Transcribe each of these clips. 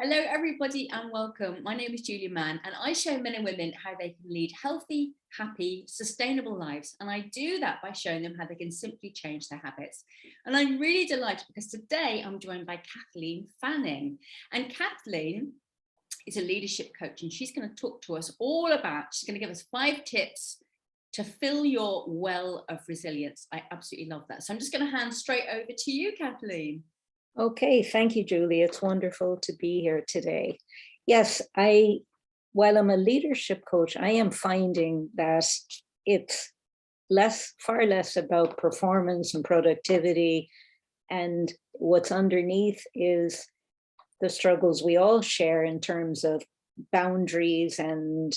Hello, everybody, and welcome. My name is Julia Mann, and I show men and women how they can lead healthy, happy, sustainable lives. And I do that by showing them how they can simply change their habits. And I'm really delighted because today I'm joined by Kathleen Fanning. And Kathleen is a leadership coach, and she's going to talk to us all about, she's going to give us 5 tips to fill your well of resilience. I absolutely love that. So I'm just going to hand straight over to you, Kathleen. Okay, thank you, Julie. It's wonderful to be here today. Yes, while I'm a leadership coach, I am finding that it's far less about performance and productivity. And what's underneath is the struggles we all share in terms of boundaries and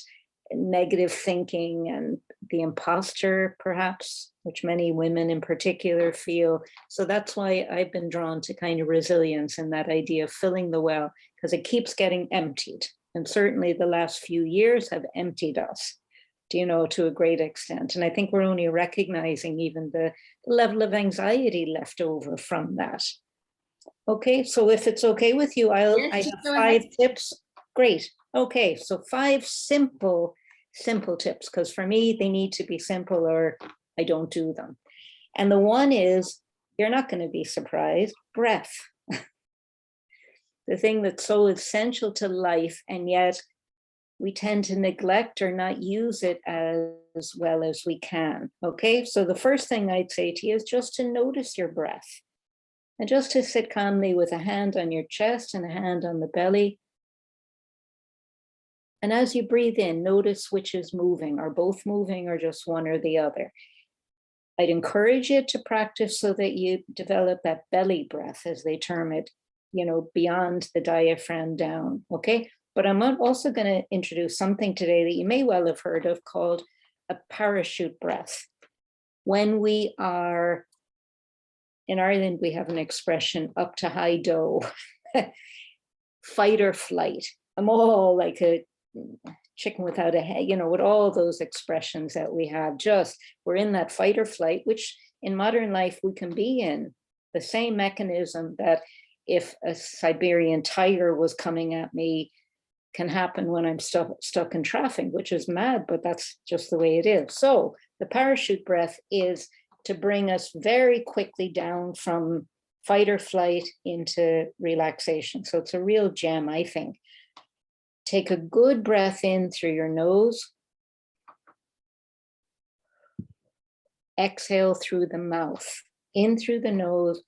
negative thinking and the imposter, perhaps, which many women in particular feel. So that's why I've been drawn to kind of resilience and that idea of filling the well, because it keeps getting emptied. And certainly the last few years have emptied us, to a great extent. And I think we're only recognizing even the level of anxiety left over from that. Okay, so if it's okay with you, I have 5 tips. Great. Okay, so 5 simple tips, because for me, they need to be simple or I don't do them. And the one is, you're not going to be surprised, breath. The thing that's so essential to life, and yet we tend to neglect or not use it as well as we can. Okay, so the first thing I'd say to you is just to notice your breath. And just to sit calmly with a hand on your chest and a hand on the belly. And as you breathe in, notice which is moving, are both moving or just one or the other. I'd encourage you to practice so that you develop that belly breath, as they term it, beyond the diaphragm down, okay? But I'm also going to introduce something today that you may well have heard of called a parachute breath. When we are, in Ireland, we have an expression, up to high dough, fight or flight. I'm all like a chicken without a head, with all those expressions that we have. We're in that fight or flight, which in modern life we can be in. The same mechanism that if a Siberian tiger was coming at me can happen when I'm stuck in traffic, which is mad, but that's just the way it is. So the parachute breath is to bring us very quickly down from fight or flight into relaxation. So it's a real gem, I think. Take a good breath in through your nose. Exhale through the mouth, in through the nose,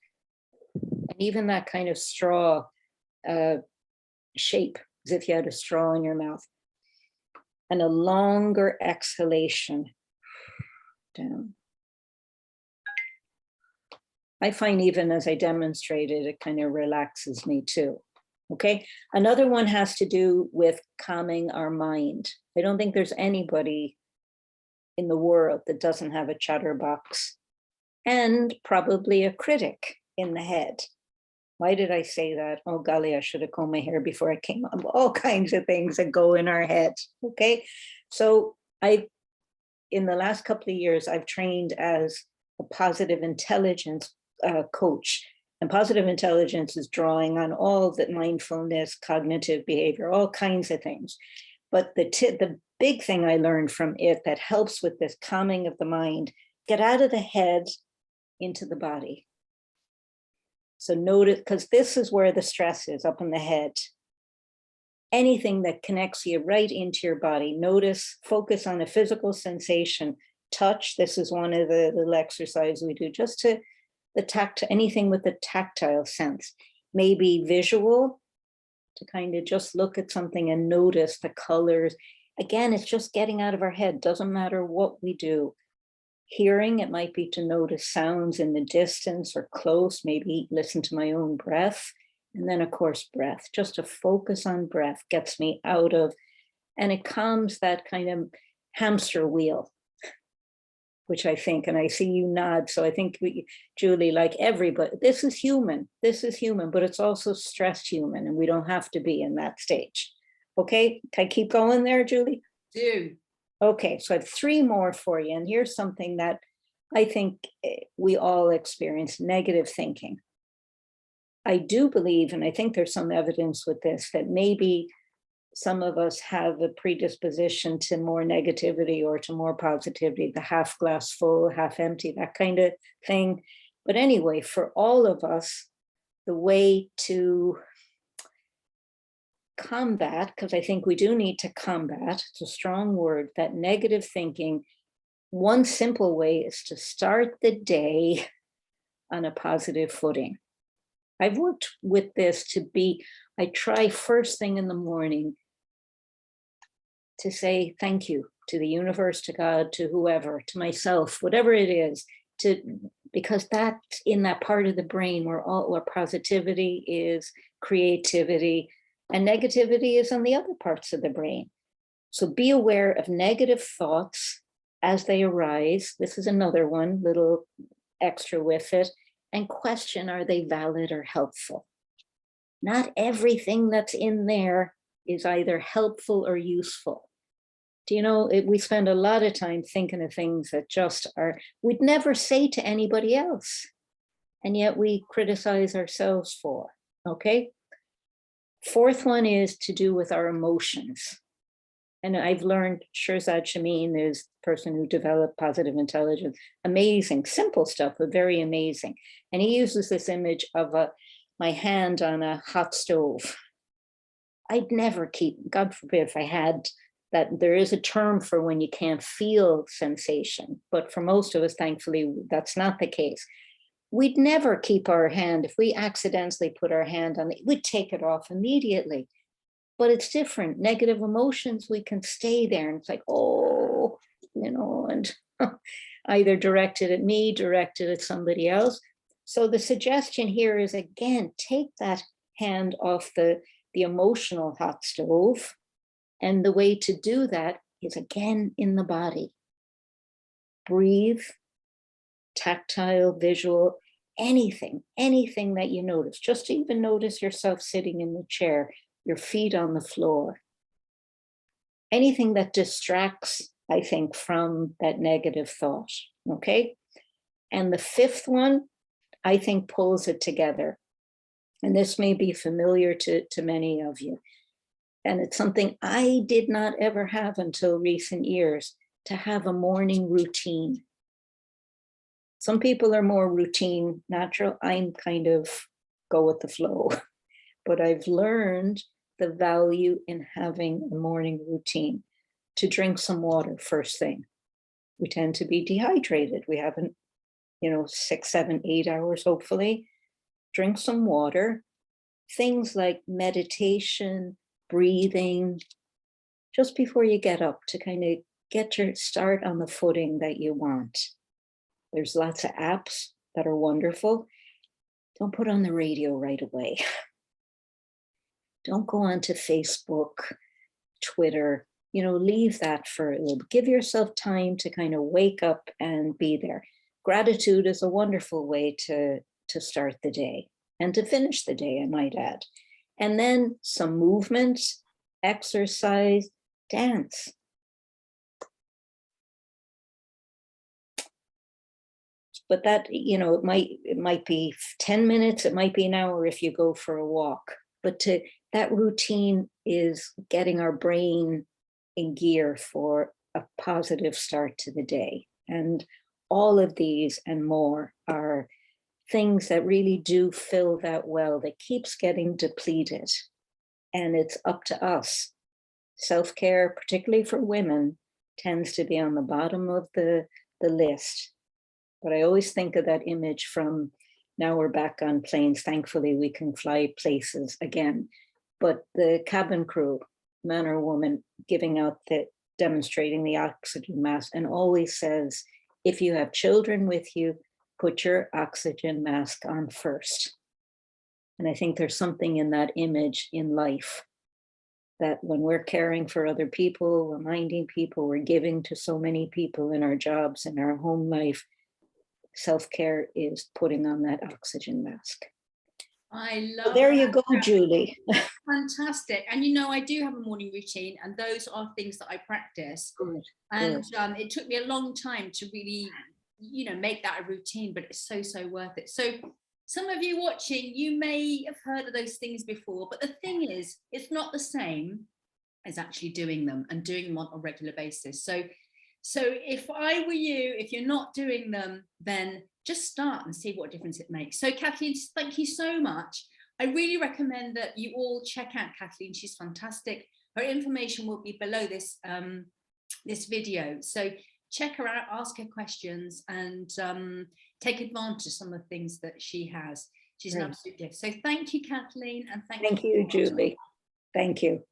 and even that kind of straw shape, as if you had a straw in your mouth. And a longer exhalation down. I find even as I demonstrated, it kind of relaxes me too. Okay, another one has to do with calming our mind. I don't think there's anybody in the world that doesn't have a chatterbox and probably a critic in the head. Why did I say that? Oh, golly, I should have combed my hair before I came up. All kinds of things that go in our head. Okay, so in the last couple of years, I've trained as a positive intelligence coach. And positive intelligence is drawing on all that mindfulness, cognitive behavior, all kinds of things. But the big thing I learned from it that helps with this calming of the mind, get out of the head into the body. So notice, because this is where the stress is, up in the head. Anything that connects you right into your body, notice, focus on a physical sensation, touch. This is one of the little exercises we do, just to anything with the tactile sense, maybe visual, to kind of just look at something and notice the colors. Again, it's just getting out of our head. Doesn't matter what we do. Hearing, it might be to notice sounds in the distance or close, maybe listen to my own breath. And then, of course, breath. Just to focus on breath gets me out of, and it calms that kind of hamster wheel, which I think, and I see you nod. So I think Julie, like everybody, this is human, but it's also stressed human, and we don't have to be in that stage. Okay, can I keep going there, Julie? Do. Okay, so I have 3 more for you. And here's something that I think we all experience: negative thinking. I do believe, and I think there's some evidence with this, that maybe some of us have a predisposition to more negativity or to more positivity, the half glass full, half empty, that kind of thing. But anyway, for all of us, the way to combat, because I think we do need to combat, it's a strong word, that negative thinking, one simple way is to start the day on a positive footing. I've worked with this I try first thing in the morning to say thank you to the universe, to God, to whoever, to myself, whatever it is, because that's in that part of the brain where positivity is, creativity, and negativity is on the other parts of the brain. So be aware of negative thoughts as they arise. This is another one, little extra with it, and question, are they valid or helpful? Not everything that's in there is either helpful or useful. Do you know, we spend a lot of time thinking of things that just we'd never say to anybody else, and yet we criticize ourselves for, okay? Fourth one is to do with our emotions. And I've learned, Shirzad Chamine is the person who developed positive intelligence. Amazing, simple stuff, but very amazing. And he uses this image of my hand on a hot stove. I'd never keep, God forbid if I had that. There is a term for when you can't feel sensation, but for most of us, thankfully, that's not the case. We'd never keep our hand, if we accidentally put our hand on it, we'd take it off immediately. But it's different. Negative emotions, we can stay there, and it's like, oh, you know, and either directed at me, directed at somebody else. So the suggestion here is, again, take that hand off the emotional hot stove. And the way to do that is, again, in the body. Breathe, tactile, visual, anything that you notice. Just even notice yourself sitting in the chair, your feet on the floor. Anything that distracts, I think, from that negative thought, okay? And the fifth one, I think, pulls it together. And this may be familiar to many of you. And it's something I did not ever have until recent years, to have a morning routine. Some people are more routine, natural. I'm kind of go with the flow. But I've learned the value in having a morning routine, to drink some water first thing. We tend to be dehydrated. We haven't, 6, 7, 8 hours, hopefully. Drink some water. Things like meditation, breathing, just before you get up, to kind of get your start on the footing that you want. There's lots of apps that are wonderful. Don't put on the radio right away. Don't go onto Facebook, Twitter, leave that for a little. Give yourself time to kind of wake up and be there. Gratitude is a wonderful way to start the day and to finish the day, I might add. And then some movement, exercise, dance. But that, it might be 10 minutes, it might be an hour if you go for a walk. But that routine is getting our brain in gear for a positive start to the day. And all of these and more are things that really do fill that well that keeps getting depleted. And it's up to us. Self-care, particularly for women, tends to be on the bottom of the list. But I always think of that image from, now we're back on planes. Thankfully, we can fly places again. But the cabin crew, man or woman, demonstrating the oxygen mask, and always says, if you have children with you, put your oxygen mask on first. And I think there's something in that image in life, that when we're caring for other people, reminding people, we're giving to so many people in our jobs, in our home life, self-care is putting on that oxygen mask. I love there you go, Julie. Fantastic. And I do have a morning routine, and those are things that I practice. Good, and it took me a long time to really, make that a routine, but it's so worth it. So Some of you watching, you may have heard of those things before, but the thing is, it's not the same as actually doing them and doing them on a regular basis. So if I were you, if you're not doing them, then just start and see what difference it makes. So Kathleen, thank you so much. I really recommend that you all check out Kathleen. She's fantastic. Her information will be below this, this video. So check her out, ask her questions, and take advantage of some of the things that she has. She's an absolute gift. So thank you, Kathleen, and thank you, Julie. Thank you.